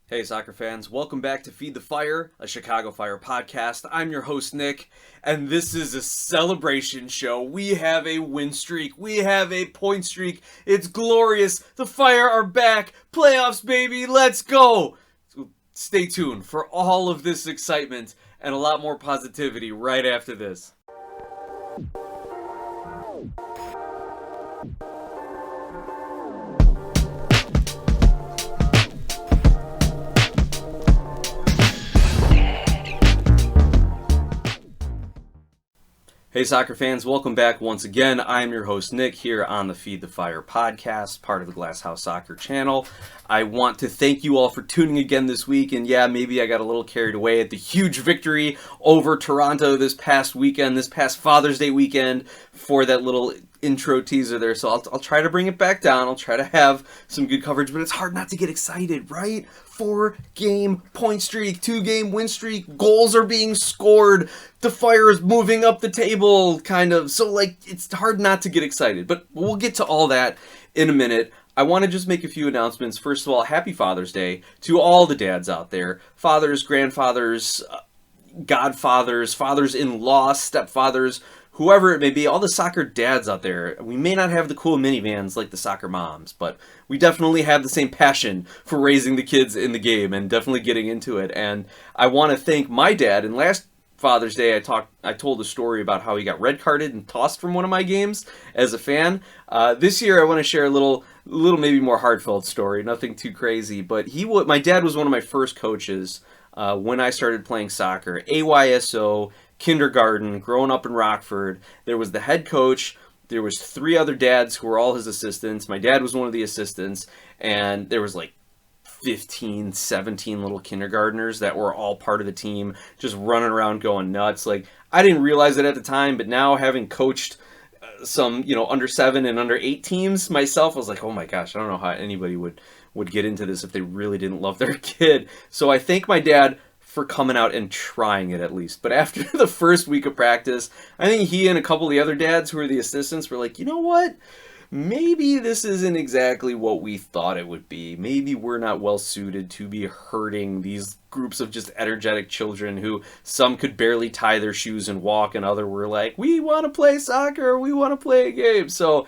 Hey soccer fans, welcome back to Feed the Fire, a Chicago Fire podcast. I'm your host Nick, and this is a celebration show. We have a win streak, we have a point streak. It's glorious. The Fire are back. Playoffs, baby, let's go. Stay tuned for all of this excitement and a lot more positivity right after this. Hey soccer fans, welcome back once again. I'm your host Nick here on the Feed the Fire podcast, part of the Glass House Soccer channel. I want to thank you all for tuning again this week, and yeah, maybe I got a little carried away at the huge victory over Toronto this past weekend, this past Father's Day weekend, for that little intro teaser there, so I'll try to bring it back down. I'll try to have some good coverage, but it's hard not to get excited, right? 4-game point streak, 2-game win streak, goals are being scored, the Fire is moving up the table, kind of, so it's hard not to get excited, but we'll get to all that in a minute. I want to just make a few announcements. First of all, happy Father's Day to all the dads out there, fathers, grandfathers, godfathers, fathers-in-law, stepfathers, whoever it may be, all the soccer dads out there. We may not have the cool minivans like the soccer moms, but we definitely have the same passion for raising the kids in the game and definitely getting into it. And I want to thank my dad. And last Father's Day, I told a story about how he got red carded and tossed from one of my games as a fan. This year, I want to share a little maybe more heartfelt story, nothing too crazy. But my dad was one of my first coaches when I started playing soccer. AYSO, kindergarten, growing up in Rockford. There was the head coach. There was 3 other dads who were all his assistants. My dad was one of the assistants, and there was 15, 17 little kindergartners that were all part of the team, just running around going nuts. I didn't realize it at the time, but now having coached some, under 7 and under 8 teams myself, I was like, oh my gosh, I don't know how anybody would get into this if they really didn't love their kid. So I thank my dad for coming out and trying it at least. But after the first week of practice, I think he and a couple of the other dads who were the assistants were like, you know what? Maybe this isn't exactly what we thought it would be. Maybe we're not well suited to be herding these groups of just energetic children who some could barely tie their shoes and walk, and other were like, we want to play soccer, we want to play a game. So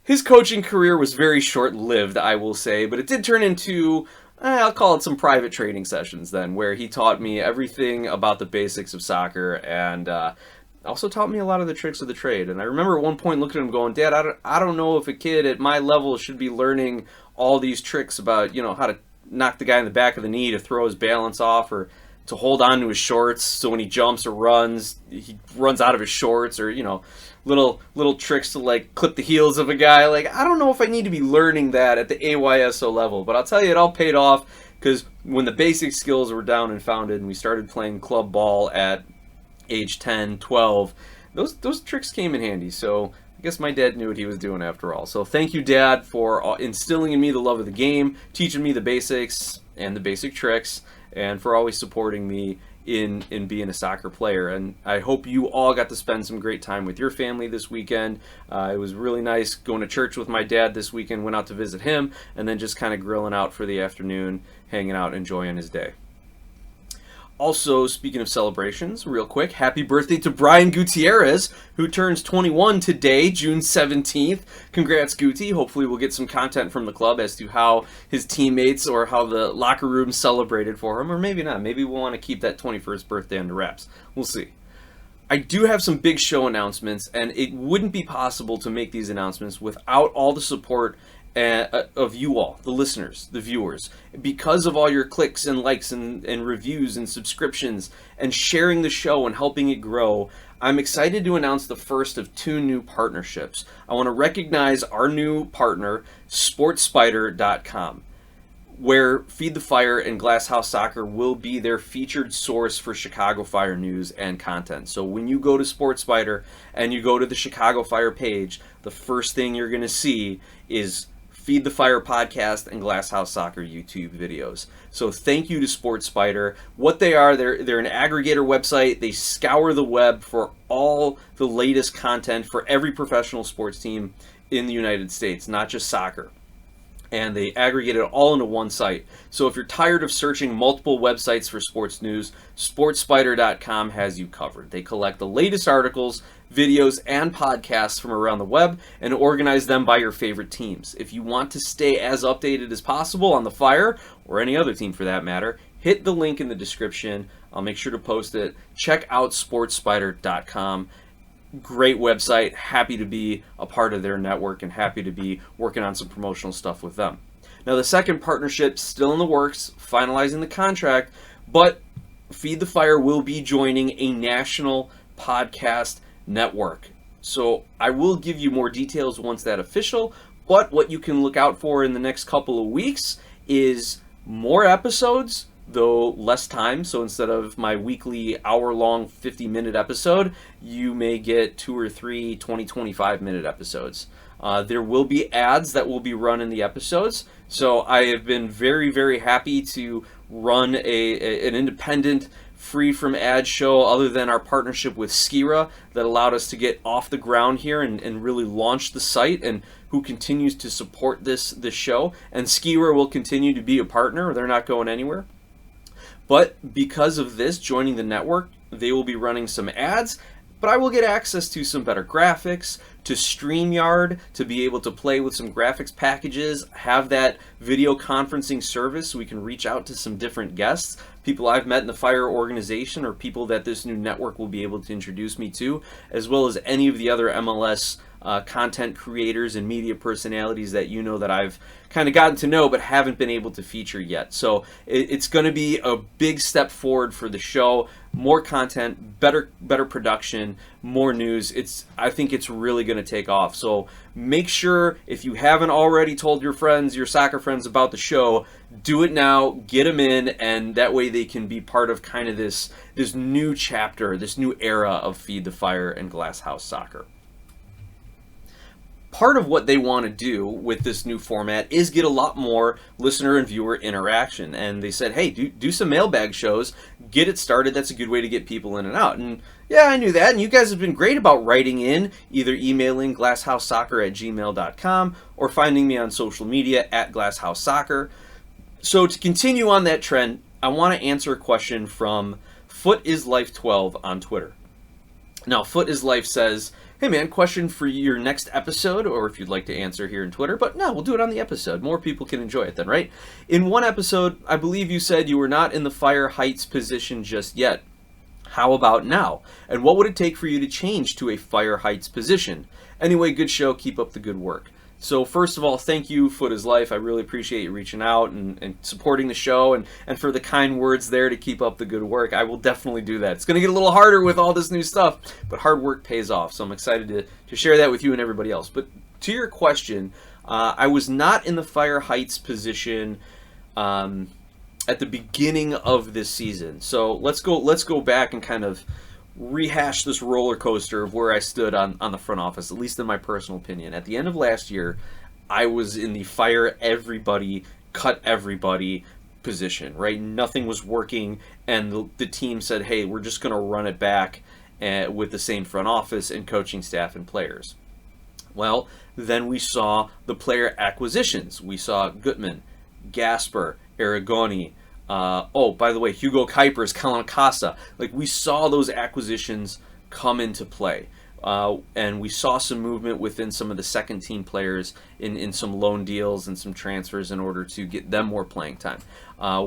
his coaching career was very short-lived, I will say, but it did turn into, I'll call it some private training sessions then, where he taught me everything about the basics of soccer and also taught me a lot of the tricks of the trade. And I remember at one point looking at him going, Dad, I don't know if a kid at my level should be learning all these tricks about, how to knock the guy in the back of the knee to throw his balance off, or to hold on to his shorts so when he jumps or runs, he runs out of his shorts, or, little tricks to clip the heels of a guy. I don't know if I need to be learning that at the AYSO level, but I'll tell you, it all paid off, because when the basic skills were down and founded and we started playing club ball at age 10, 12, those tricks came in handy. So I guess my dad knew what he was doing after all. So thank you, Dad, for instilling in me the love of the game, teaching me the basics and the basic tricks, and for always supporting me in being a soccer player. And I hope you all got to spend some great time with your family this weekend. It was really nice going to church with my dad this weekend, went out to visit him, and then just kind of grilling out for the afternoon, hanging out, enjoying his day. Also, speaking of celebrations, real quick, happy birthday to Brian Gutierrez, who turns 21 today, June 17th. Congrats, Guti. Hopefully we'll get some content from the club as to how his teammates or how the locker room celebrated for him, or maybe not. Maybe we'll want to keep that 21st birthday under wraps. We'll see. I do have some big show announcements, and it wouldn't be possible to make these announcements without all the support of you all, the listeners, the viewers, because of all your clicks and likes and reviews and subscriptions and sharing the show and helping it grow. I'm excited to announce the first of 2 new partnerships. I want to recognize our new partner, sportspider.com, where Feed the Fire and Glass House Soccer will be their featured source for Chicago Fire news and content. So when you go to SportSpider and you go to the Chicago Fire page, the first thing you're going to see is Feed the Fire podcast and Glass House Soccer YouTube videos. So thank you to SportSpider. What they are, they're an aggregator website. They scour the web for all the latest content for every professional sports team in the United States, not just soccer. and they aggregate it all into one site. So if you're tired of searching multiple websites for sports news, sportspider.com has you covered. They collect the latest articles, videos, and podcasts from around the web and organize them by your favorite teams. If you want to stay as updated as possible on the Fire, or any other team for that matter, hit the link in the description. I'll make sure to post it. Check out sportspider.com. Great website. Happy to be a part of their network and happy to be working on some promotional stuff with them. Now, the second partnership still in the works, finalizing the contract, but Feed the Fire will be joining a national podcast network. So I will give you more details once that's official, but what you can look out for in the next couple of weeks is more episodes, though less time. So instead of my weekly hour-long 50-minute episode, you may get 2 or 3 25-minute episodes. There will be ads that will be run in the episodes. So I have been very, very happy to run an independent, free from ad show other than our partnership with Skira that allowed us to get off the ground here and really launch the site, and who continues to support this show. And Skira will continue to be a partner. They're not going anywhere. But because of this, joining the network, they will be running some ads, but I will get access to some better graphics, to StreamYard, to be able to play with some graphics packages, have that video conferencing service so we can reach out to some different guests, people I've met in the Fire organization or people that this new network will be able to introduce me to, as well as any of the other MLS content creators and media personalities that you know that I've kind of gotten to know but haven't been able to feature yet. So it's going to be a big step forward for the show. More content, better production, more news. I think it's really going to take off. So make sure, if you haven't already told your friends, your soccer friends about the show, do it now, get them in, and that way they can be part of kind of this new chapter, this new era of Feed the Fire and Glass House Soccer. Part of what they want to do with this new format is get a lot more listener and viewer interaction. And they said, hey, do some mailbag shows, get it started. That's a good way to get people in and out. And yeah, I knew that. And you guys have been great about writing in, either emailing glasshousesoccer@gmail.com or finding me on social media at glasshousesoccer. So to continue on that trend, I want to answer a question from FootIsLife12 on Twitter. Now, FootIsLife says, hey man, question for your next episode, or if you'd like to answer here in Twitter, but no, we'll do it on the episode. More people can enjoy it then, right? In one episode, I believe you said you were not in the Fire Heights position just yet. How about now? And what would it take for you to change to a Fire Heights position? Anyway, good show. Keep up the good work. So first of all, thank you, Foot is Life. I really appreciate you reaching out and supporting the show and for the kind words there to keep up the good work. I will definitely do that. It's going to get a little harder with all this new stuff, but hard work pays off. So I'm excited to share that with you and everybody else. But to your question, I was not in the Fire Heights position at the beginning of this season. So let's go back and kind of rehash this roller coaster of where I stood on the front office, at least in my personal opinion. At the end of last year, I was in the fire everybody, cut everybody position, right? Nothing was working, and the team said, hey, we're just going to run it back with the same front office and coaching staff and players. Well, then we saw the player acquisitions. We saw Gutman, Gasper, Aragoni, by the way, Hugo Kuipers, Colin Acosta. Like, we saw those acquisitions come into play. And we saw some movement within some of the second team players in some loan deals and some transfers in order to get them more playing time.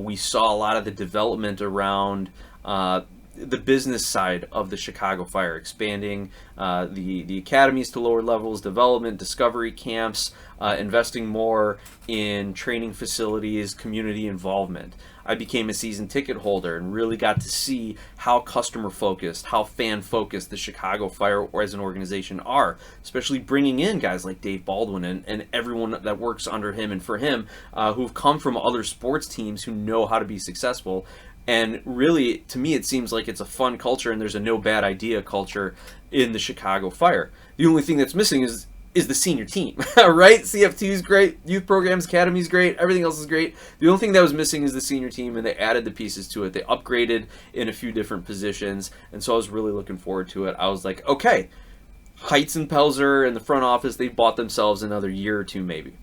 We saw a lot of the development around the business side of the Chicago Fire, expanding the academies to lower levels, development, discovery camps, investing more in training facilities, community involvement. I became a season ticket holder and really got to see how customer focused, how fan focused the Chicago Fire as an organization are, especially bringing in guys like Dave Baldwin and everyone that works under him and for him, who've come from other sports teams who know how to be successful. And really, to me, it seems like it's a fun culture and there's a no bad idea culture in the Chicago Fire. The only thing that's missing is the senior team, right? CF2 is great, youth programs, academy is great, everything else is great. The only thing that was missing is the senior team, and they added the pieces to it. They upgraded in a few different positions, and so I was really looking forward to it. I was like, okay, Heights and Pelzer and the front office, they bought themselves another year or two maybe.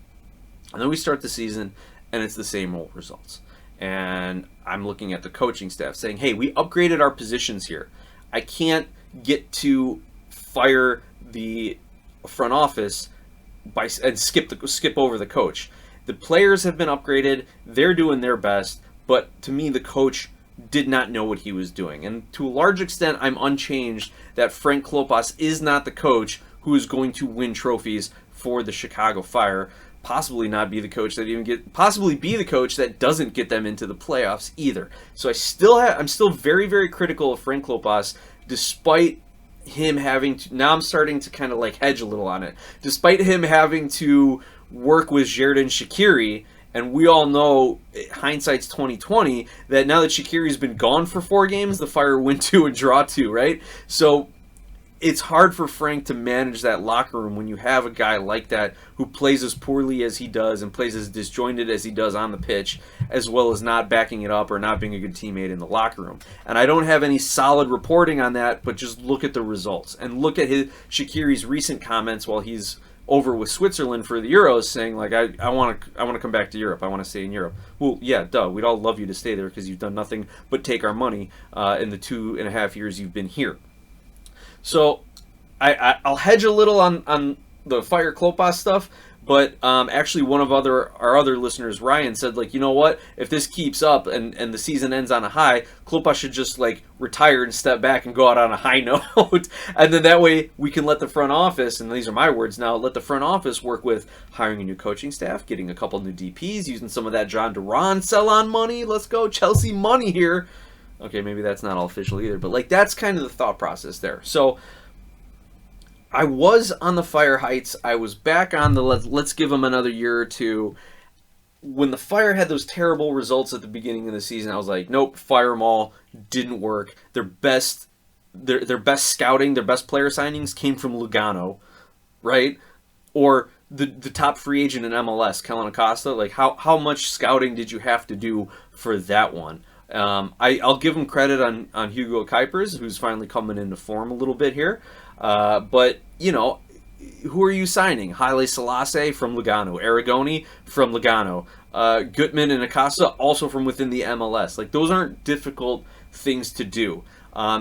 And then we start the season, and it's the same old results. And I'm looking at the coaching staff saying, hey, we upgraded our positions here. I can't get to fire the front office and skip over the coach. The players have been upgraded. They're doing their best. But to me, the coach did not know what he was doing. And to a large extent, I'm unchanged that Frank Klopas is not the coach who is going to win trophies for the Chicago Fire. Possibly not be the coach that possibly be the coach that doesn't get them into the playoffs either. So I'm still very, very critical of Frank Klopas, despite him having to, now I'm starting to kind of like hedge a little on it, despite him having to work with Xherdan Shaqiri. And we all know, hindsight's 2020, that now that Shaqiri's been gone for 4 games, the Fire win 2 and draw 2, right? So it's hard for Frank to manage that locker room when you have a guy like that who plays as poorly as he does and plays as disjointed as he does on the pitch, as well as not backing it up or not being a good teammate in the locker room. And I don't have any solid reporting on that, but just look at the results and look at Shaqiri's recent comments while he's over with Switzerland for the Euros, saying like, I want to come back to Europe. I want to stay in Europe. Well, yeah, duh. We'd all love you to stay there because you've done nothing but take our money in the 2.5 years you've been here. So I'll hedge a little on the Fire Klopas stuff, but actually one of our other listeners, Ryan, said, like, you know what? If this keeps up and the season ends on a high, Klopas should just like retire and step back and go out on a high note. And then that way we can let the front office, and these are my words now, let the front office work with hiring a new coaching staff, getting a couple new DPs, using some of that John Duran sell-on money. Let's go Chelsea money here. Okay, maybe that's not all official either, but like that's kind of the thought process there. So I was on the Fire Heights. I was back on the let's give them another year or two. When the Fire had those terrible results at the beginning of the season, I was like, nope, fire them all. Didn't work. Their best scouting, their best player signings came from Lugano, right? Or the top free agent in MLS, Kellen Acosta. Like how much scouting did you have to do for that one? I'll give him credit on Hugo Kuipers, who's finally coming into form a little bit here. But, you know, who are you signing? Haile Selassie from Lugano. Aragoni from Lugano. Gutman and Acosta also from within the MLS. Like, those aren't difficult things to do.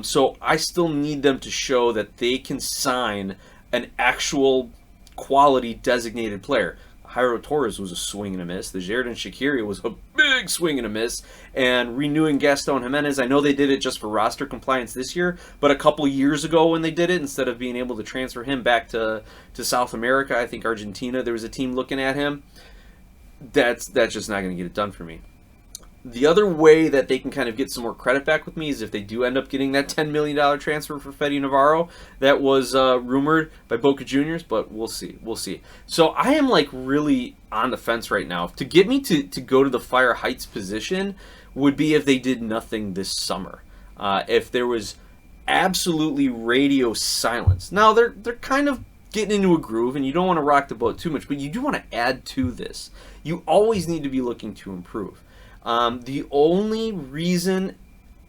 So I still need them to show that they can sign an actual quality designated player. Jairo Torres was a swing and a miss. The Xherdan Shaqiri was a big swing and a miss. And renewing Gaston Jimenez, I know they did it just for roster compliance this year, but a couple years ago when they did it, instead of being able to transfer him back to South America, I think Argentina, there was a team looking at him. That's just not going to get it done for me. The other way that they can kind of get some more credit back with me is if they do end up getting that $10 million transfer for Fede Navarro that was rumored by Boca Juniors, but we'll see. We'll see. So I am like really on the fence right now. To get me to go to the Fire Heights position would be if they did nothing this summer. If there was absolutely radio silence. Now they're kind of getting into a groove, and you don't want to rock the boat too much, but you do want to add to this. You always need to be looking to improve. The only reason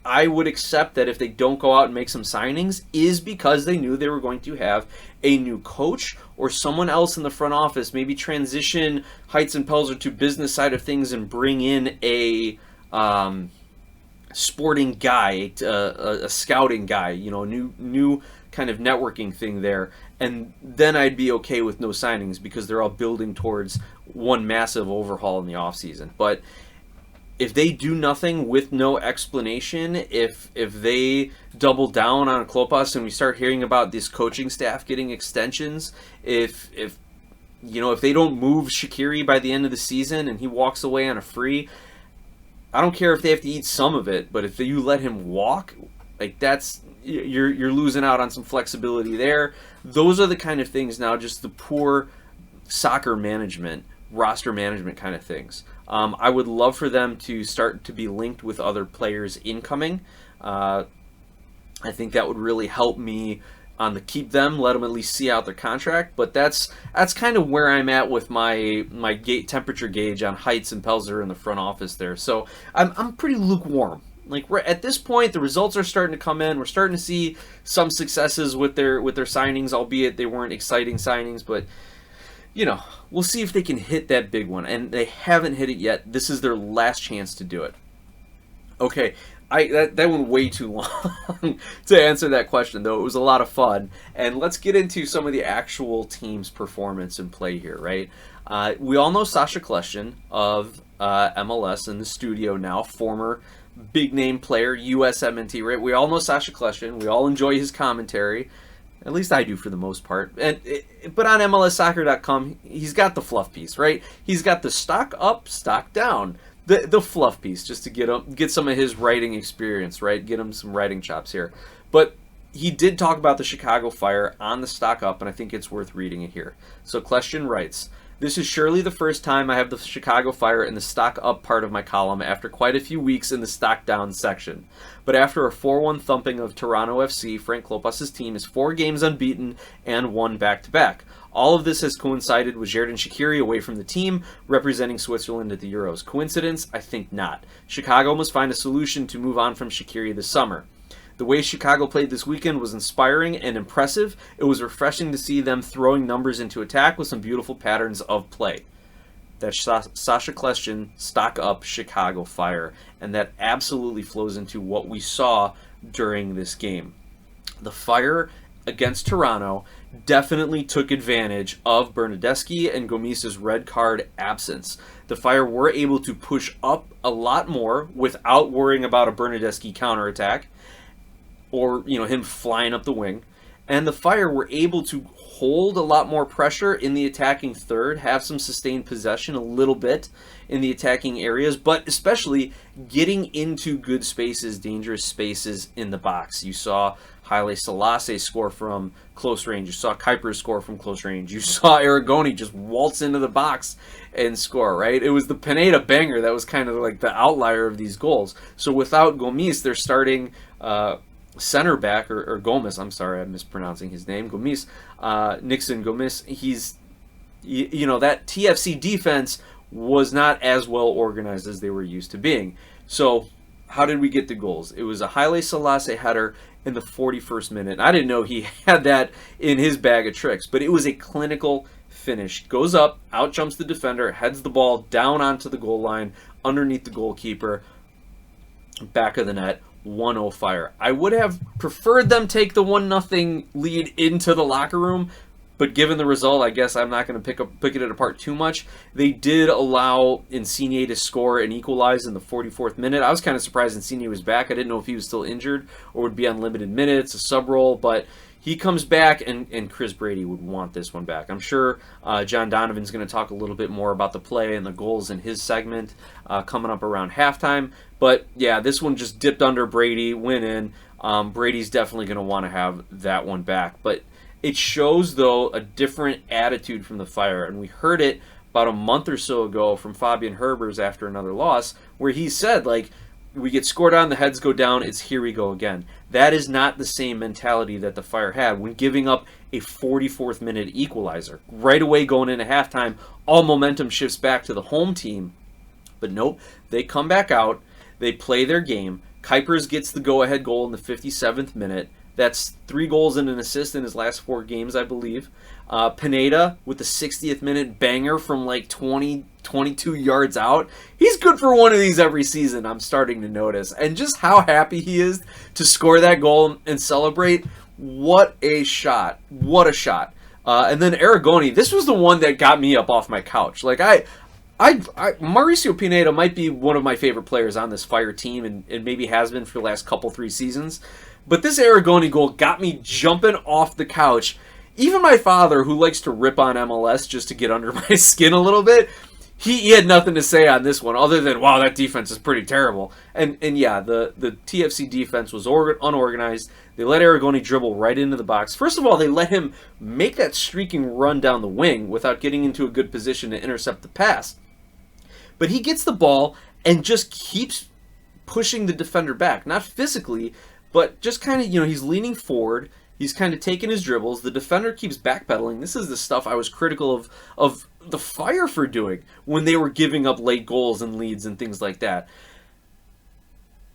I would accept that if they don't go out and make some signings is because they knew they were going to have a new coach or someone else in the front office, maybe transition Heights and Pelzer to business side of things and bring in a sporting guy, a scouting guy, you know, new kind of networking thing there. And then I'd be okay with no signings because they're all building towards one massive overhaul in the offseason. But if they do nothing with no explanation, if they double down on Klopas and we start hearing about this coaching staff getting extensions, if they don't move Shaqiri by the end of the season and he walks away on a free, I don't care if they have to eat some of it, but if you let him walk, like that's you're losing out on some flexibility there. Those are the kind of things now, just the poor soccer management, roster management kind of things. I would love for them to start to be linked with other players incoming. I think that would really help me on the keep them, let them at least see out their contract. But that's kind of where I'm at with my temperature gauge on Heights and Pelzer in the front office there. So I'm pretty lukewarm. Like at this point, the results are starting to come in. We're starting to see some successes with their signings, albeit they weren't exciting signings, but you know, we'll see if they can hit that big one. And they haven't hit it yet. This is their last chance to do it. Okay, that went way too long to answer that question, though. It was a lot of fun. And let's get into some of the actual team's performance and play here, right? We all know Sasha Kljestan of MLS in the studio now, former big-name player, USMNT, right? We all know Sasha Kljestan. We all enjoy his commentary. At least I do for the most part. But on MLSsoccer.com, he's got the fluff piece, right? He's got the stock up, stock down. The fluff piece, just to get some of his writing experience, right? Get him some writing chops here. But he did talk about the Chicago Fire on the stock up, and I think it's worth reading it here. So Kljestan writes, "This is surely the first time I have the Chicago Fire in the stock up part of my column after quite a few weeks in the stock down section. But after a 4-1 thumping of Toronto FC, Frank Klopas' team is 4 games unbeaten and won back-to-back. All of this has coincided with Xherdan Shaqiri away from the team, representing Switzerland at the Euros. Coincidence? I think not. Chicago must find a solution to move on from Shaqiri this summer. The way Chicago played this weekend was inspiring and impressive. It was refreshing to see them throwing numbers into attack with some beautiful patterns of play." That's Sasha Kljestan, stock up Chicago Fire. And that absolutely flows into what we saw during this game. The Fire against Toronto definitely took advantage of Bernardeschi and Gomis's red card absence. The Fire were able to push up a lot more without worrying about a Bernardeschi counterattack or him flying up the wing. And the Fire were able to hold a lot more pressure in the attacking third, have some sustained possession a little bit in the attacking areas, but especially getting into good spaces, dangerous spaces in the box. You saw Haile Selassie score from close range. You saw Kuiper score from close range. You saw Aragoni just waltz into the box and score, right? It was the Pineda banger that was kind of like the outlier of these goals. So without Gomis, they're starting center back, or Gomes, I'm sorry, I'm mispronouncing his name, Gomis, Nixon Gomis. He's, that TFC defense was not as well organized as they were used to being. So how did we get the goals? It was a Haile Selassie header in the 41st minute. I didn't know he had that in his bag of tricks, but it was a clinical finish. Goes up, out jumps the defender, heads the ball down onto the goal line, underneath the goalkeeper, back of the net. 1-0 Fire. I would have preferred them take the 1-0 lead into the locker room, but given the result, I guess I'm not going to pick it apart too much. They did allow Insigne to score and equalize in the 44th minute. I was kind of surprised Insigne was back. I didn't know if he was still injured or would be on limited minutes, a sub role, but he comes back, and Chris Brady would want this one back. I'm sure John Donovan's going to talk a little bit more about the play and the goals in his segment coming up around halftime. But, yeah, this one just dipped under Brady, went in. Brady's definitely going to want to have that one back. But it shows, though, a different attitude from the Fire. And we heard it about a month or so ago from Fabian Herbers after another loss, where he said, we get scored on, the heads go down, it's here we go again. That is not the same mentality that the Fire had when giving up a 44th minute equalizer. Right away going into halftime, all momentum shifts back to the home team. But nope, they come back out, they play their game. Kuipers gets the go-ahead goal in the 57th minute. That's 3 goals and an assist in his last 4 games, I believe. Pineda with the 60th minute banger from 22 yards out. He's good for one of these every season, I'm starting to notice. And just how happy he is to score that goal and celebrate. What a shot. What a shot. And then Aragoni, this was the one that got me up off my couch. Mauricio Pineda might be one of my favorite players on this Fire team, and maybe has been for the last 3 seasons. But this Aragoni goal got me jumping off the couch. Even my father, who likes to rip on MLS just to get under my skin a little bit, he had nothing to say on this one other than, wow, that defense is pretty terrible. And yeah, the TFC defense was unorganized. They let Aragoni dribble right into the box. First of all, they let him make that streaking run down the wing without getting into a good position to intercept the pass. But he gets the ball and just keeps pushing the defender back. Not physically, but just kind of, he's leaning forward. He's kind of taking his dribbles. The defender keeps backpedaling. This is the stuff I was critical of the Fire for doing when they were giving up late goals and leads and things like that.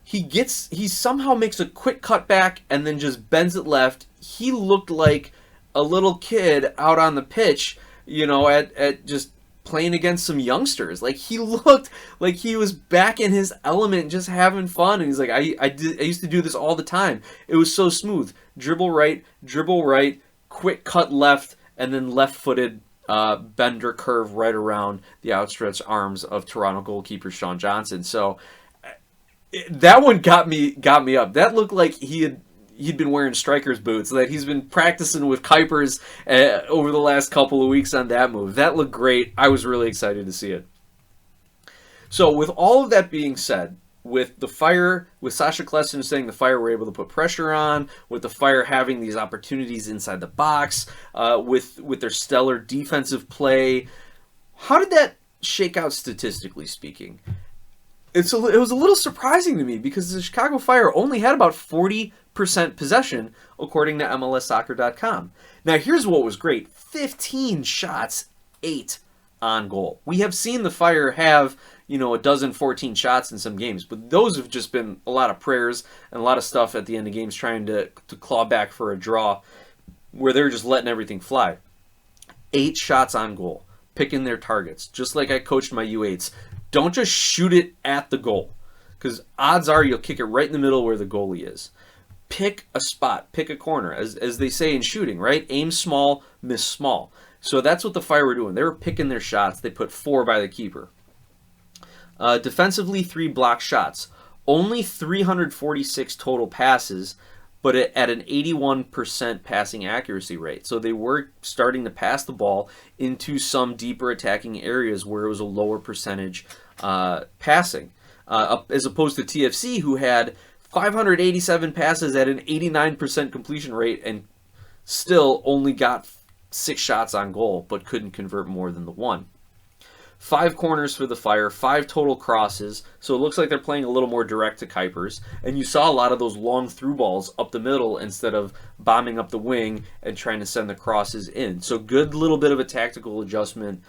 He somehow makes a quick cut back and then just bends it left. He looked like a little kid out on the pitch at just playing against some youngsters. Like, he looked like he was back in his element, just having fun. And he's like, I used to do this all the time. It was so smooth. Dribble right, quick cut left, and then left-footed bender curve right around the outstretched arms of Toronto goalkeeper Sean Johnson. So that one got me up. That looked like he'd been wearing striker's boots, that he's been practicing with Kuipers over the last couple of weeks on that move. That looked great. I was really excited to see it. So with all of that being said, with the Fire, with Sasha Kleston saying the Fire were able to put pressure on, with the Fire having these opportunities inside the box, with their stellar defensive play, how did that shake out statistically speaking? It was a little surprising to me because the Chicago Fire only had about 40% possession, according to MLSsoccer.com. Now, here's what was great. 15 shots, 8 on goal. We have seen the Fire have, 14 shots in some games, but those have just been a lot of prayers and a lot of stuff at the end of games trying to claw back for a draw where they're just letting everything fly. 8 shots on goal, picking their targets, just like I coached my U8s. Don't just shoot it at the goal, because odds are you'll kick it right in the middle where the goalie is. Pick a spot, pick a corner, as they say in shooting, right? Aim small, miss small. So that's what the Fire were doing. They were picking their shots. They put 4 by the keeper. Defensively, 3 blocked shots. Only 346 total passes, but at an 81% passing accuracy rate. So they were starting to pass the ball into some deeper attacking areas where it was a lower percentage passing. As opposed to TFC, who had 587 passes at an 89% completion rate and still only got 6 shots on goal, but couldn't convert more than the 1. 5 corners for the Fire, 5 total crosses, so it looks like they're playing a little more direct to Kuipers, and you saw a lot of those long through balls up the middle instead of bombing up the wing and trying to send the crosses in. So good little bit of a tactical adjustment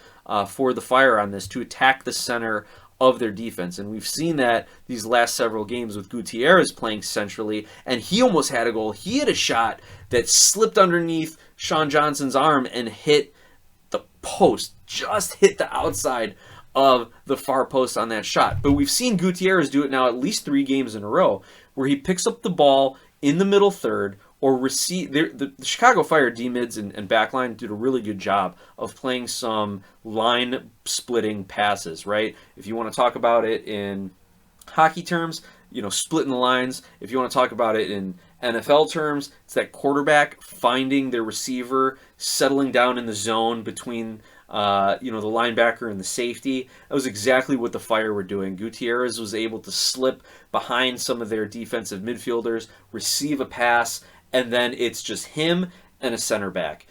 for the Fire on this to attack the center of their defense, and we've seen that these last several games with Gutierrez playing centrally, and he almost had a goal. He had a shot that slipped underneath Sean Johnson's arm and hit the post, just hit the outside of the far post on that shot. But we've seen Gutierrez do it now at least 3 games in a row, where he picks up the ball in the middle third or receive. The Chicago Fire D-mids and backline did a really good job of playing some line splitting passes, right? If you want to talk about it in hockey terms, splitting the lines. If you want to talk about it in NFL terms, it's that quarterback finding their receiver, settling down in the zone between the linebacker and the safety. That was exactly what the Fire were doing. Gutierrez was able to slip behind some of their defensive midfielders, receive a pass, and then it's just him and a center back,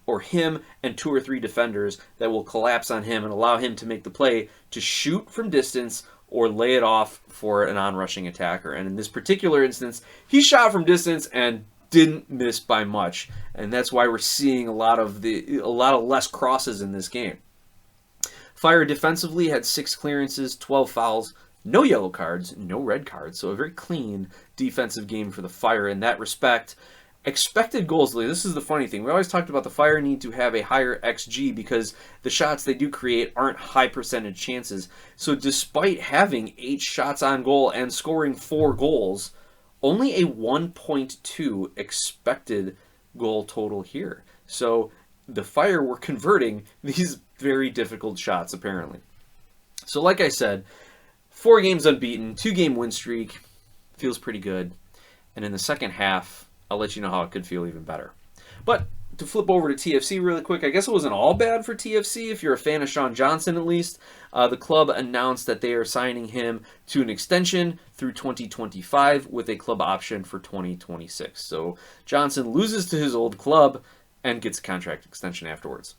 or him and 2 or 3 defenders that will collapse on him and allow him to make the play to shoot from distance or lay it off for an on-rushing attacker. And in this particular instance, he shot from distance and didn't miss by much. And that's why we're seeing a lot of less crosses in this game. Fire defensively had 6 clearances, 12 fouls, no yellow cards, no red cards. So a very clean defensive game for the Fire in that respect. Expected goals, this is the funny thing. We always talked about the Fire need to have a higher XG because the shots they do create aren't high percentage chances. So despite having 8 shots on goal and scoring 4 goals, only a 1.2 expected goal total here. So the Fire were converting these very difficult shots, apparently. So like I said, 4 games unbeaten, 2-game win streak, feels pretty good. And in the second half, I'll let you know how it could feel even better. But to flip over to TFC really quick, I guess it wasn't all bad for TFC if you're a fan of Sean Johnson at least. The club announced that they are signing him to an extension through 2025 with a club option for 2026. So Johnson loses to his old club and gets a contract extension afterwards.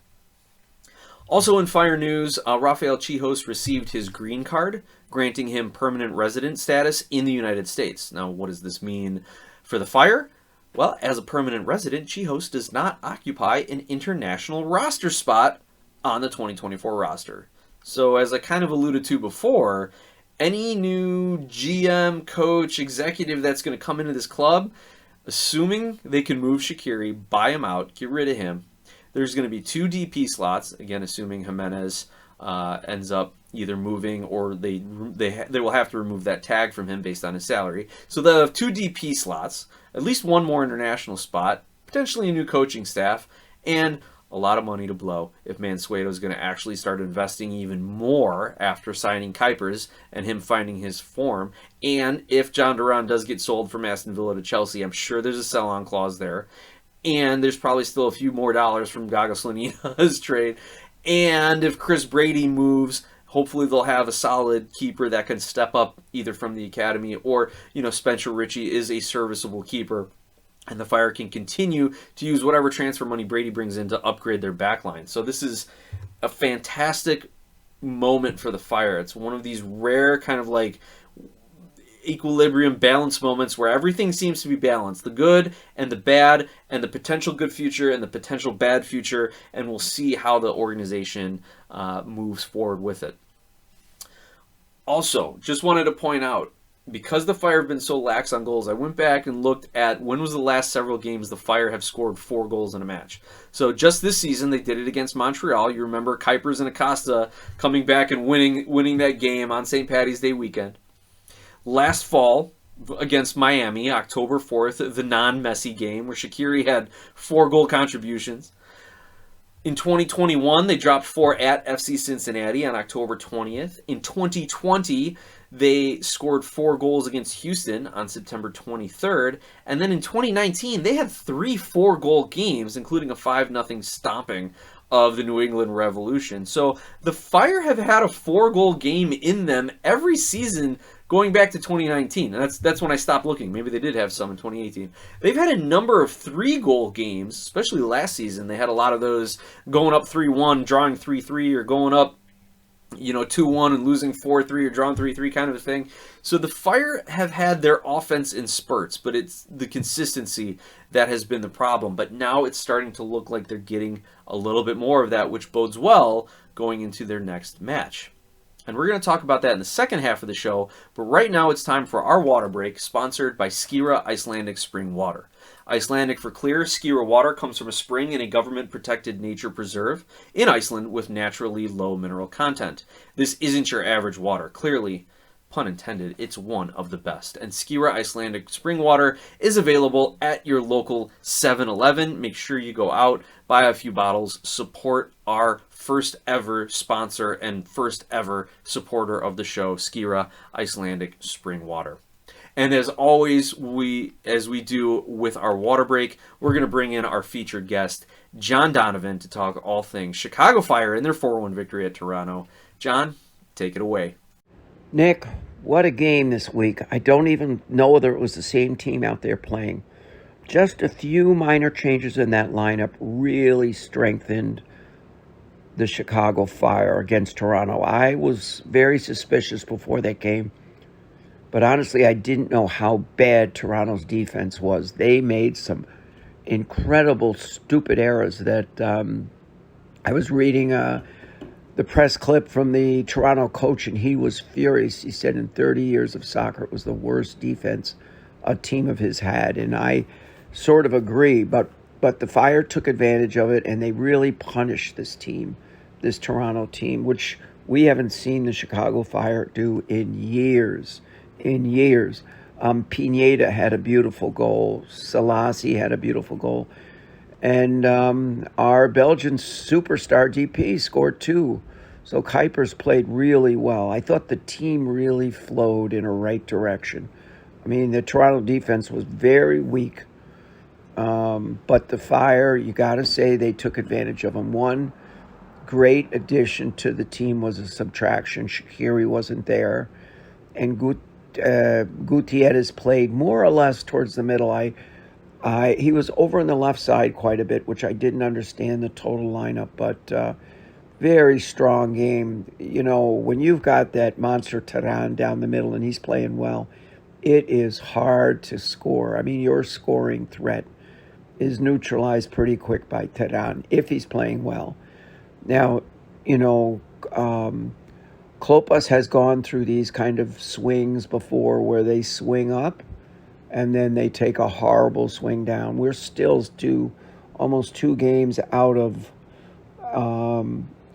Also in Fire news, Rafael Chihos received his green card, granting him permanent resident status in the United States. Now, what does this mean for the Fire? Well, as a permanent resident, Chihos does not occupy an international roster spot on the 2024 roster. So as I kind of alluded to before, any new GM, coach, executive that's going to come into this club, assuming they can move Shaqiri, buy him out, get rid of him, there's going to be 2 DP slots, again, assuming Jimenez ends up either moving or they will have to remove that tag from him based on his salary. So they'll have 2 DP slots, at least one more international spot, potentially a new coaching staff, and a lot of money to blow if Mansueto is going to actually start investing even more after signing Kuipers and him finding his form. And if John Duran does get sold from Aston Villa to Chelsea, I'm sure there's a sell-on clause there. And there's probably still a few more dollars from Gaga Slanina's trade. And if Chris Brady moves, hopefully they'll have a solid keeper that can step up either from the academy or, Spencer Ritchie is a serviceable keeper. And the Fire can continue to use whatever transfer money Brady brings in to upgrade their backline. So this is a fantastic moment for the Fire. It's one of these rare kind of like equilibrium balance moments where everything seems to be balanced. The good and the bad and the potential good future and the potential bad future. And we'll see how the organization moves forward with it. Also, just wanted to point out, because the Fire have been so lax on goals, I went back and looked at when was the last several games the Fire have scored 4 goals in a match. So just this season, they did it against Montreal. You remember Kuipers and Acosta coming back and winning that game on St. Paddy's Day weekend. Last fall, against Miami, October 4th, the non-Messi game, where Shaqiri had 4 goal contributions. In 2021, they dropped 4 at FC Cincinnati on October 20th. In 2020, they scored 4 goals against Houston on September 23rd. And then in 2019, they had 3 4-goal games, including a 5-0 stomping of the New England Revolution. So the Fire have had a 4-goal game in them every season going back to 2019. And that's when I stopped looking. Maybe they did have some in 2018. They've had a number of 3-goal games, especially last season. They had a lot of those going up 3-1, drawing 3-3, or going up 2-1 and losing 4-3 or drawing 3-3 kind of a thing. So the Fire have had their offense in spurts, but it's the consistency that has been the problem. But now it's starting to look like they're getting a little bit more of that, which bodes well going into their next match. And we're going to talk about that in the second half of the show, but right now it's time for our water break, sponsored by Skira Icelandic Spring Water. Icelandic for clear, Skira water comes from a spring in a government-protected nature preserve in Iceland with naturally low mineral content. This isn't your average water. Clearly, pun intended, it's one of the best. And Skira Icelandic Spring Water is available at your local 7-Eleven. Make sure you go out, buy a few bottles, support our first ever sponsor and first ever supporter of the show, Skira Icelandic Spring Water. And as always, as we do with our water break, we're going to bring in our featured guest, John Donovan, to talk all things Chicago Fire and their 4-1 victory at Toronto. John, take it away. Nick, what a game this week. I don't even know whether it was the same team out there playing. Just a few minor changes in that lineup really strengthened the Chicago Fire against Toronto. I was very suspicious before that game, but honestly, I didn't know how bad Toronto's defense was. They made some incredible, stupid errors that I was reading the press clip from the Toronto coach, and he was furious. He said in 30 years of soccer, it was the worst defense a team of his had, and I sort of agree, but the Fire took advantage of it, and they really punished this Toronto team, which we haven't seen the Chicago Fire do in years. Pineda had a beautiful goal. Selassie had a beautiful goal. And our Belgian superstar DP scored 2. So Kuipers played really well. I thought the team really flowed in a right direction. I mean, the Toronto defense was very weak. But the Fire, you got to say, they took advantage of them. One great addition to the team was a subtraction. Shaqiri wasn't there. And Gutierrez played more or less towards the middle. He was over on the left side quite a bit, which I didn't understand the total lineup, but very strong game. When you've got that monster Taran down the middle and he's playing well, it is hard to score. I mean, your scoring threat is neutralized pretty quick by Taran if he's playing well. Now, Klopas has gone through these kind of swings before where they swing up and then they take a horrible swing down. We're still due almost 2 games out of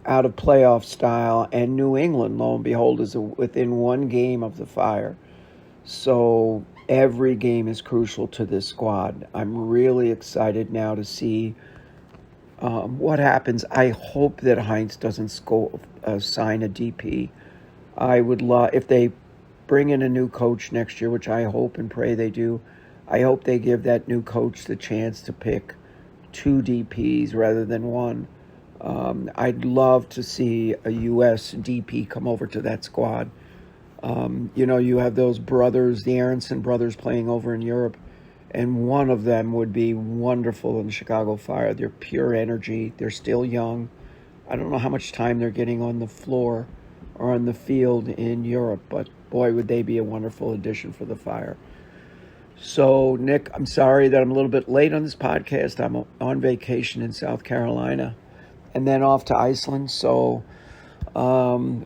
playoff style, and New England, lo and behold, is within 1 game of the Fire. So every game is crucial to this squad. I'm really excited now to see what happens. I hope that Heinz doesn't sign a DP. I would love, if they bring in a new coach next year, which I hope and pray they do, I hope they give that new coach the chance to pick 2 DPs rather than 1. I'd love to see a U.S. DP come over to that squad. You have those brothers, the Aronson brothers, playing over in Europe, and one of them would be wonderful in the Chicago Fire. They're pure energy. They're still young. I don't know how much time they're getting on the floor or on the field in Europe, but boy, would they be a wonderful addition for the Fire. So, Nick, I'm sorry that I'm a little bit late on this podcast. I'm on vacation in South Carolina and then off to Iceland. So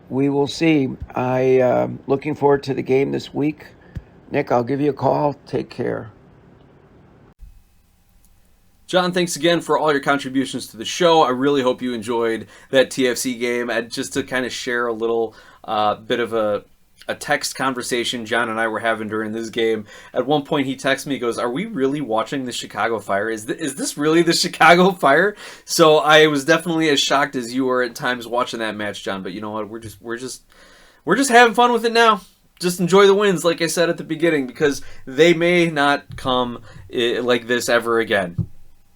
we will see. I'm looking forward to the game this week. Nick, I'll give you a call. Take care. John, thanks again for all your contributions to the show. I really hope you enjoyed that TFC game. And just to kind of share a little bit of a text conversation John and I were having during this game. At one point he texts me, he goes, "Are we really watching the Chicago Fire? Is this really the Chicago Fire?" So I was definitely as shocked as you were at times watching that match, John. But you know what? We're just having fun with it now. Just enjoy the wins, like I said at the beginning, because they may not come like this ever again.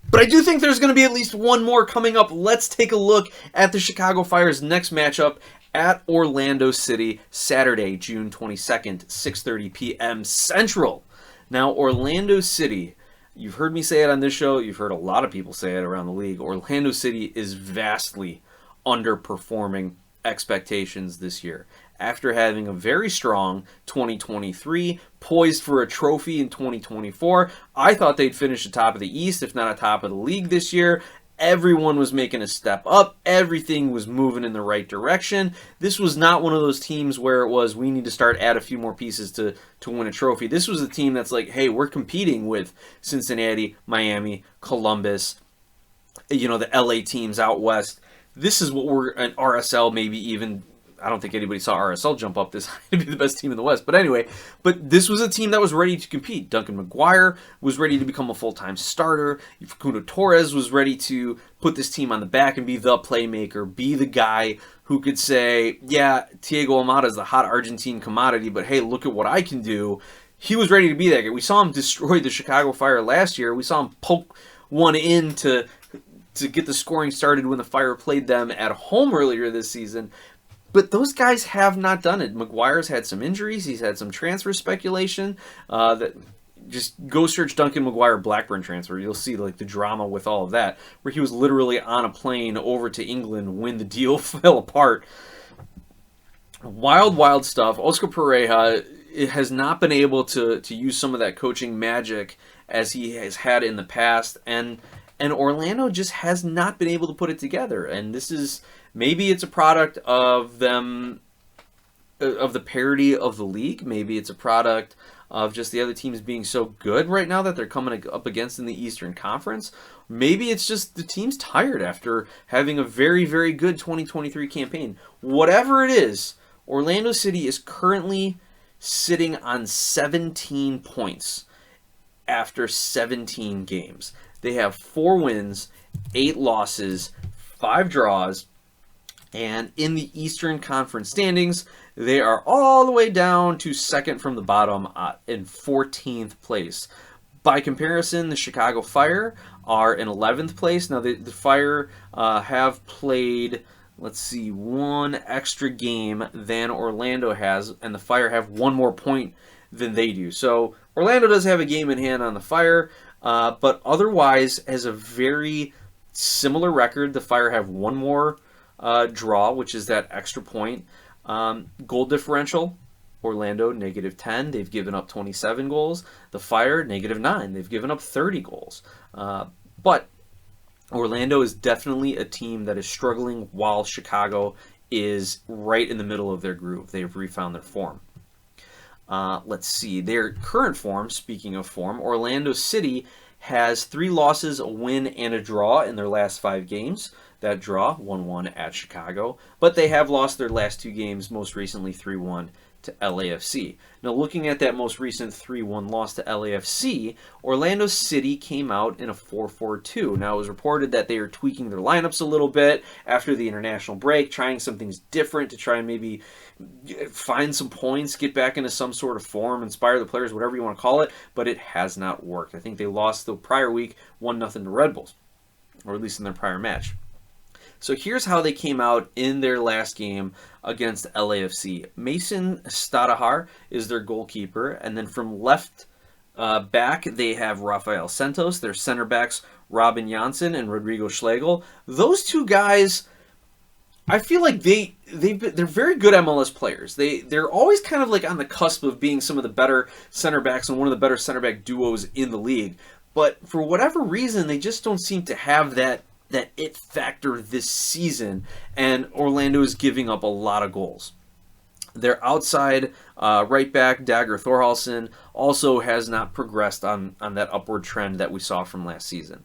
But I do think there's going to be at least one more coming up. Let's take a look at the Chicago Fire's next matchup at Orlando City, Saturday, June 22nd, 6:30 p.m. Central. Now, Orlando City, you've heard me say it on this show, you've heard a lot of people say it around the league, Orlando City is vastly underperforming expectations this year. After having a very strong 2023, poised for a trophy in 2024, I thought they'd finish atop of the East, if not atop of the league this year. Everyone was making a step up. Everything was moving in the right direction. This was not one of those teams where it was, we need to add a few more pieces to win a trophy. This was a team that's like, hey, we're competing with Cincinnati, Miami, Columbus, the LA teams out west. This is what we're, an RSL maybe even, I don't think anybody saw RSL jump up this high to be the best team in the West. But anyway, this was a team that was ready to compete. Duncan McGuire was ready to become a full-time starter. Facundo Torres was ready to put this team on the back and be the playmaker, be the guy who could say, yeah, Thiago Almada is the hot Argentine commodity, but hey, look at what I can do. He was ready to be that guy. We saw him destroy the Chicago Fire last year. We saw him poke one in to get the scoring started when the Fire played them at home earlier this season. But those guys have not done it. McGuire's had some injuries. He's had some transfer speculation. That just go search Duncan McGuire Blackburn transfer. You'll see the drama with all of that, where he was literally on a plane over to England when the deal fell apart. Wild stuff. Oscar Pereira has not been able to use some of that coaching magic as he has had in the past, and Orlando just has not been able to put it together. And this is, maybe it's a product of them, of the parity of the league. Maybe it's a product of just the other teams being so good right now that they're coming up against in the Eastern Conference. Maybe it's just the team's tired after having a very, very good 2023 campaign. Whatever it is, Orlando City is currently sitting on 17 points after 17 games. They have 4 wins, 8 losses, 5 draws, and in the Eastern Conference standings, they are all the way down to second from the bottom in 14th place. By comparison, the Chicago Fire are in 11th place. Now, the Fire have played, one extra game than Orlando has, and the Fire have 1 more point than they do. So Orlando does have a game in hand on the Fire, but otherwise has a very similar record. The Fire have 1 more draw, which is that extra point. Goal differential, Orlando -10. They've given up 27 goals. The Fire -9. They've given up 30 goals. But Orlando is definitely a team that is struggling, while Chicago is right in the middle of their groove. They have refound their form. Their current form, speaking of form, Orlando City has 3 losses, a win, and a draw in their last 5 games. That draw, 1-1 at Chicago. But they have lost their last 2 games, most recently 3-1 to LAFC. Now, looking at that most recent 3-1 loss to LAFC, Orlando City came out in a 4-4-2. Now, it was reported that they are tweaking their lineups a little bit after the international break, trying some things different to try and maybe find some points, get back into some sort of form, inspire the players, whatever you want to call it, but it has not worked. I think they lost the prior week 1-0 to Red Bulls, or at least in their prior match. So here's how they came out in their last game against LAFC. Mason Stadahar is their goalkeeper, and then from left back they have Rafael Santos. Their center backs Robin Janssen and Rodrigo Schlegel. Those 2 guys, I feel like they're very good MLS players. They're always kind of like on the cusp of being some of the better center backs and one of the better center back duos in the league. But for whatever reason, they just don't seem to have that it factor this season, and Orlando is giving up a lot of goals. Their outside right back, Dagger Thorhalson, also has not progressed on that upward trend that we saw from last season.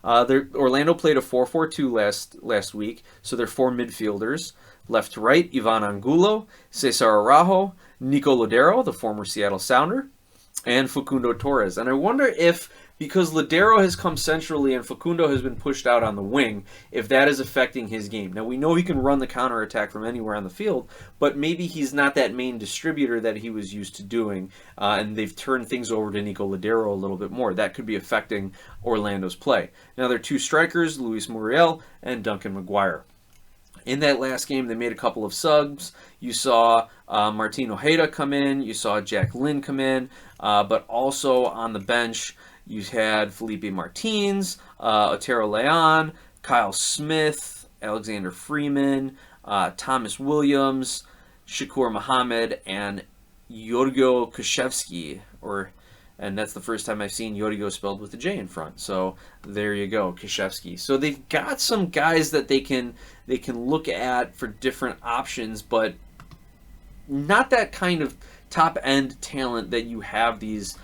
Orlando played a 4-4-2 last week, so they're 4 midfielders. Left to right, Ivan Angulo, Cesar Araujo, Nico Lodero, the former Seattle Sounder, and Facundo Torres. And I wonder if, because Lodero has come centrally and Facundo has been pushed out on the wing, if that is affecting his game. Now, we know he can run the counterattack from anywhere on the field, but maybe he's not that main distributor that he was used to doing, and they've turned things over to Nico Lodero a little bit more. That could be affecting Orlando's play. Now, their 2 strikers, Luis Muriel and Duncan McGuire. In that last game, they made a couple of subs. You saw Martin Ojeda come in. You saw Jack Lynn come in. But also on the bench, you had Felipe Martins, Otero Leon, Kyle Smith, Alexander Freeman, Thomas Williams, Shakur Mohammed, and Yorgo Kushevsky, and that's the first time I've seen Yorgo spelled with a J in front. So there you go, Kushevsky. So they've got some guys that they can look at for different options, but not that kind of top-end talent that you have these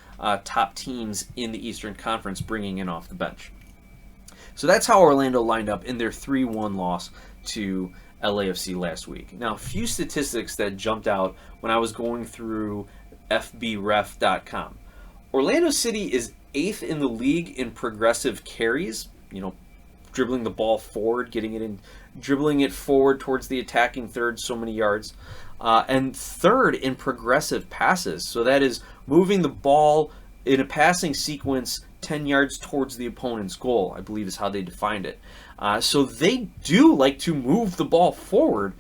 top teams in the Eastern Conference bringing in off the bench. So that's how Orlando lined up in their 3-1 loss to LAFC last week. Now, a few statistics that jumped out when I was going through FBref.com. Orlando City is 8th in the league in progressive carries, dribbling the ball forward, dribbling it forward towards the attacking third so many yards, and 3rd in progressive passes. So that is moving the ball in a passing sequence 10 yards towards the opponent's goal, I believe is how they defined it. So they do like to move the ball forward,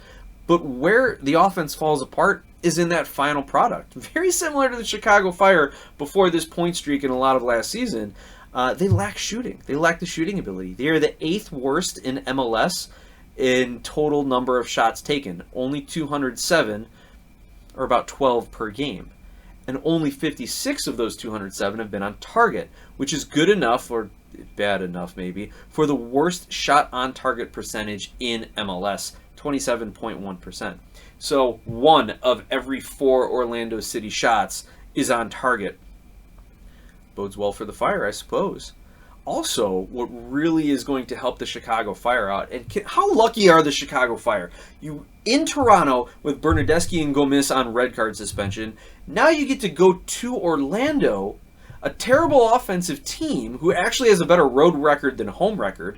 but where the offense falls apart is in that final product. Very similar to the Chicago Fire before this point streak in a lot of last season. They lack shooting. They lack the shooting ability. They are the 8th worst in MLS in total number of shots taken. Only 207, or about 12 per game. And only 56 of those 207 have been on target, which is good enough, or bad enough maybe, for the worst shot on target percentage in MLS, 27.1%. So 1 of every 4 Orlando City shots is on target. Bodes well for the Fire, I suppose. Also, what really is going to help the Chicago Fire out, and how lucky are the Chicago Fire? You in Toronto with Bernardeschi and Gomis on red card suspension. Now you get to go to Orlando, a terrible offensive team who actually has a better road record than home record,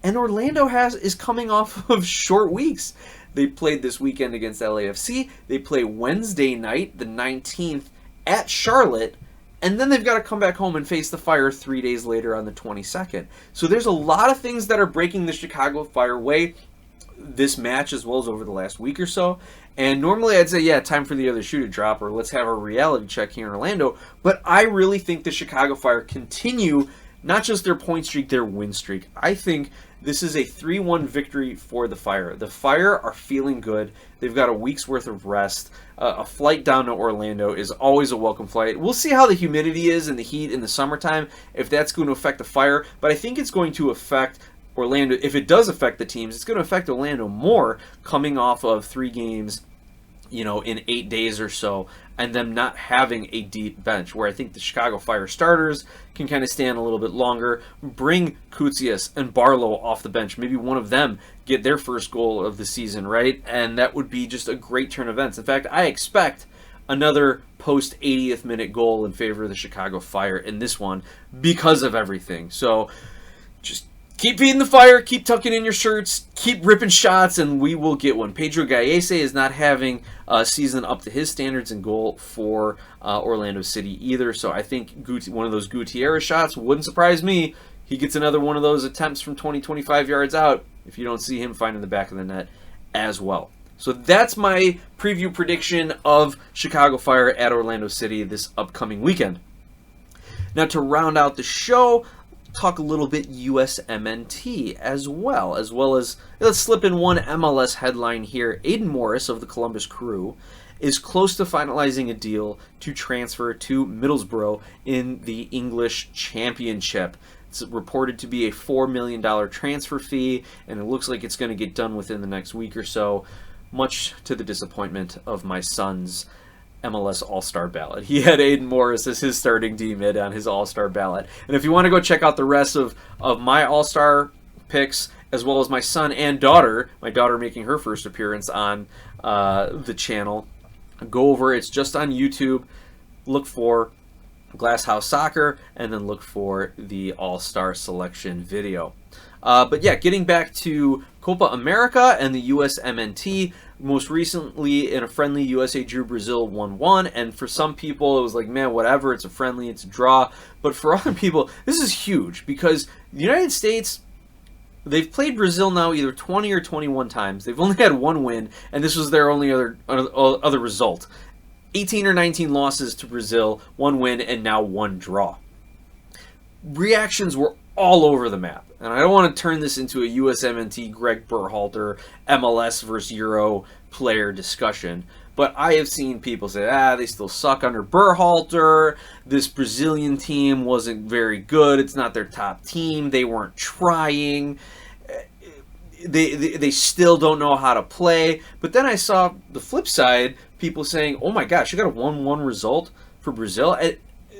and Orlando is coming off of short weeks. They played this weekend against LAFC. They play Wednesday night, the 19th, at Charlotte. And then they've got to come back home and face the Fire 3 days later on the 22nd. So there's a lot of things that are breaking the Chicago Fire way this match as well as over the last week or so. And normally I'd say, yeah, time for the other shoe to drop, or let's have a reality check here in Orlando. But I really think the Chicago Fire continue not just their point streak, their win streak. I think this is a 3-1 victory for the Fire. The Fire are feeling good. They've got a week's worth of rest. A flight down to Orlando is always a welcome flight. We'll see how the humidity is and the heat in the summertime, if that's going to affect the Fire. But I think it's going to affect Orlando. If it does affect the teams, it's going to affect Orlando more coming off of 3 games in 8 days or so, and them not having a deep bench, where I think the Chicago Fire starters can kind of stand a little bit longer. Bring Koutsias and Barlow off the bench. Maybe one of them get their first goal of the season, right? And that would be just a great turn of events. In fact, I expect another post 80th minute goal in favor of the Chicago Fire in this one because of everything. So just keep feeding the fire, keep tucking in your shirts, keep ripping shots, and we will get one. Pedro Gallese is not having a season up to his standards in goal for Orlando City either, so I think one of those Gutierrez shots wouldn't surprise me. He gets another one of those attempts from 20-25 yards out if you don't see him finding the back of the net as well. So that's my preview prediction of Chicago Fire at Orlando City this upcoming weekend. Now, to round out the show, talk a little bit USMNT as well as let's slip in one MLS headline here. Aiden Morris of the Columbus Crew is close to finalizing a deal to transfer to Middlesbrough in the English Championship. It's reported to be a $4 million transfer fee, and it looks like it's going to get done within the next week or so, much to the disappointment of my son's MLS All-Star ballot. He had Aiden Morris as his starting D-mid on his All-Star ballot. And if you want to go check out the rest of my All-Star picks, as well as my son and daughter, my daughter making her first appearance on the channel, go over. It's just on YouTube. Look for Glass House Soccer, and then look for the All-Star selection video. But yeah, getting back to Copa America and the USMNT, most recently in a friendly, USA drew Brazil 1-1, and for some people it was like, man, whatever, it's a friendly, it's a draw. But for other people, this is huge, because the United States, they've played Brazil now either 20 or 21 times. They've only had one win, and this was their only other result. 18 or 19 losses to Brazil, one win, and now one draw. Reactions were all over the map. And I don't want to turn this into a USMNT Greg Berhalter MLS versus Euro player discussion, but I have seen people say, they still suck under Berhalter. This Brazilian team wasn't very good. It's not their top team. They weren't trying. They still don't know how to play. But then I saw the flip side, people saying, oh my gosh, you got a 1-1 result for Brazil.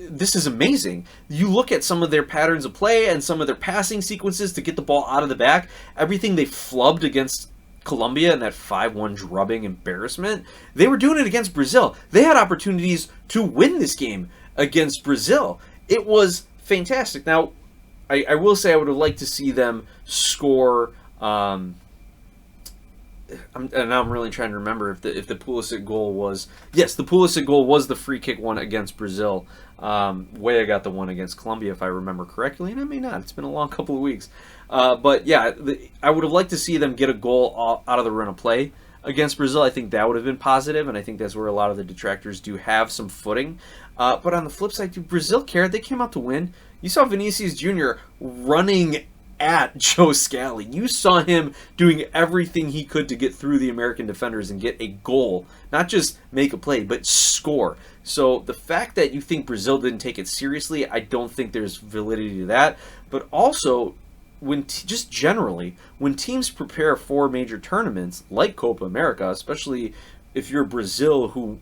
This is amazing. You look at some of their patterns of play and some of their passing sequences to get the ball out of the back. Everything they flubbed against Colombia in that 5-1 drubbing embarrassment, they were doing it against Brazil. They had opportunities to win this game against Brazil. It was fantastic. Now, I will say I would have liked to see them score. And now I'm really trying to remember if the Pulisic goal was... Yes, the Pulisic goal was the free kick one against Brazil. Weah got the one against Colombia, if I remember correctly, and I may not. It's been a long couple of weeks. But yeah, I would have liked to see them get a goal out of the run of play against Brazil. I think that would have been positive, and I think that's where a lot of the detractors do have some footing. But on the flip side, Brazil cared. They came out to win. You saw Vinicius Jr. running at Joe Scally. You saw him doing everything he could to get through the American defenders and get a goal. Not just make a play, but score. So the fact that you think Brazil didn't take it seriously, I don't think there's validity to that. But also, just generally, when teams prepare for major tournaments like Copa America, especially if you're Brazil, who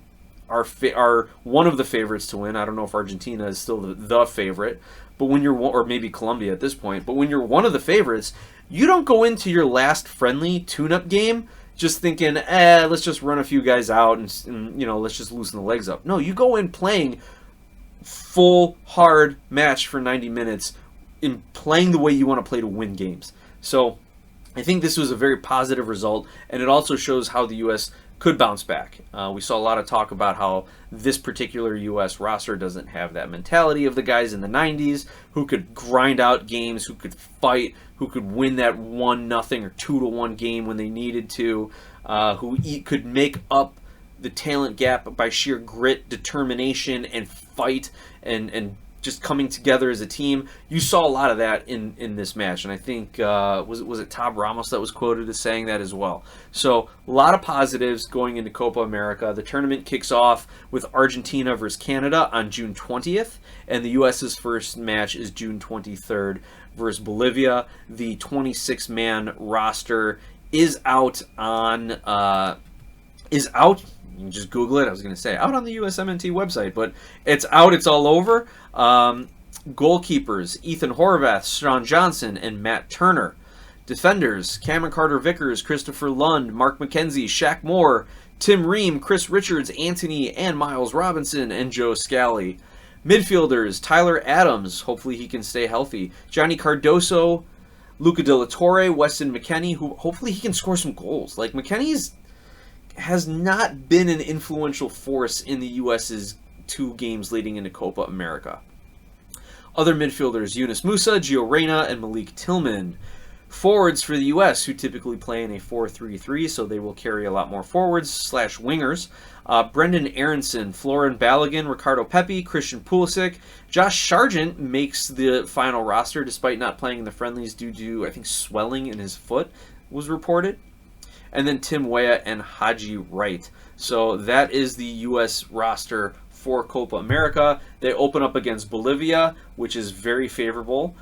are one of the favorites to win. I don't know if Argentina is still the favorite, but when you're, or maybe Colombia at this point, but when you're one of the favorites, you don't go into your last friendly tune-up game just thinking, let's just run a few guys out and let's just loosen the legs up. No, you go in playing full hard match for 90 minutes, in playing the way you want to play to win games. So I think this was a very positive result, and it also shows how the U.S. could bounce back. We saw a lot of talk about how this particular U.S. roster doesn't have that mentality of the guys in the 90s who could grind out games, who could fight, who could win that 1-0 or 2-1 game when they needed to, who could make up the talent gap by sheer grit, determination, and fight, and just coming together as a team. You saw a lot of that in this match, and I think was it Tab Ramos that was quoted as saying that as well. So a lot of positives going into Copa America. The tournament kicks off with Argentina versus Canada on June 20th, and the U.S.'s first match is June 23rd versus Bolivia. The 26-man roster is out on is out. You can just Google it. I was going to say out on the USMNT website, but it's out. It's all over. Goalkeepers: Ethan Horvath, Sean Johnson, and Matt Turner. Defenders: Cameron Carter-Vickers, Christopher Lund, Mark McKenzie, Shaq Moore, Tim Ream, Chris Richards, Anthony and Miles Robinson, and Joe Scally. Midfielders: Tyler Adams, hopefully he can stay healthy, Johnny Cardoso, Luca De La Torre, Weston McKennie, who hopefully he can score some goals. Like, McKennie's has not been an influential force in the U.S.'s 2 games leading into Copa America. Other midfielders: Yunus Musa, Gio Reyna, and Malik Tillman. Forwards for the U.S., who typically play in a 4-3-3, so they will carry a lot more forwards/wingers. Brendan Aronson, Florin Balogun, Ricardo Pepi, Christian Pulisic. Josh Sargent makes the final roster despite not playing in the friendlies due to, I think, swelling in his foot was reported. And then Tim Weah and Haji Wright. So that is the U.S. roster for Copa America. They open up against Bolivia, which is very favorable.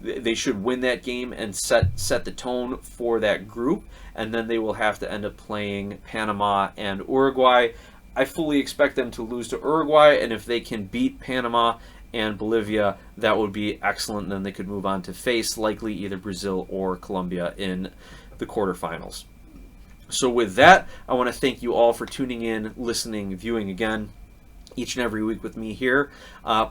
They should win that game and set the tone for that group, and then they will have to end up playing Panama and Uruguay. I fully expect them to lose to Uruguay, and if they can beat Panama and Bolivia, that would be excellent. And then they could move on to face likely either Brazil or Colombia in the quarterfinals. So with that, I want to thank you all for tuning in, listening, viewing again each and every week with me here.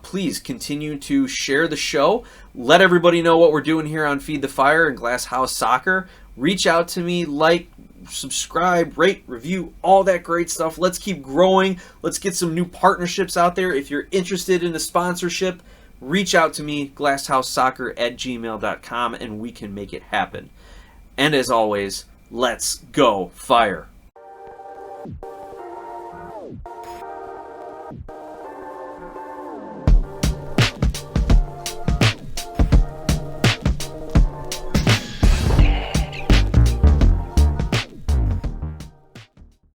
Please continue to share the show. Let everybody know what we're doing here on Feed the Fire and Glass House Soccer. Reach out to me, like, subscribe, rate, review, all that great stuff. Let's keep growing. Let's get some new partnerships out there. If you're interested in a sponsorship, reach out to me, glasshousesoccer@gmail.com, and we can make it happen. And as always, let's go Fire.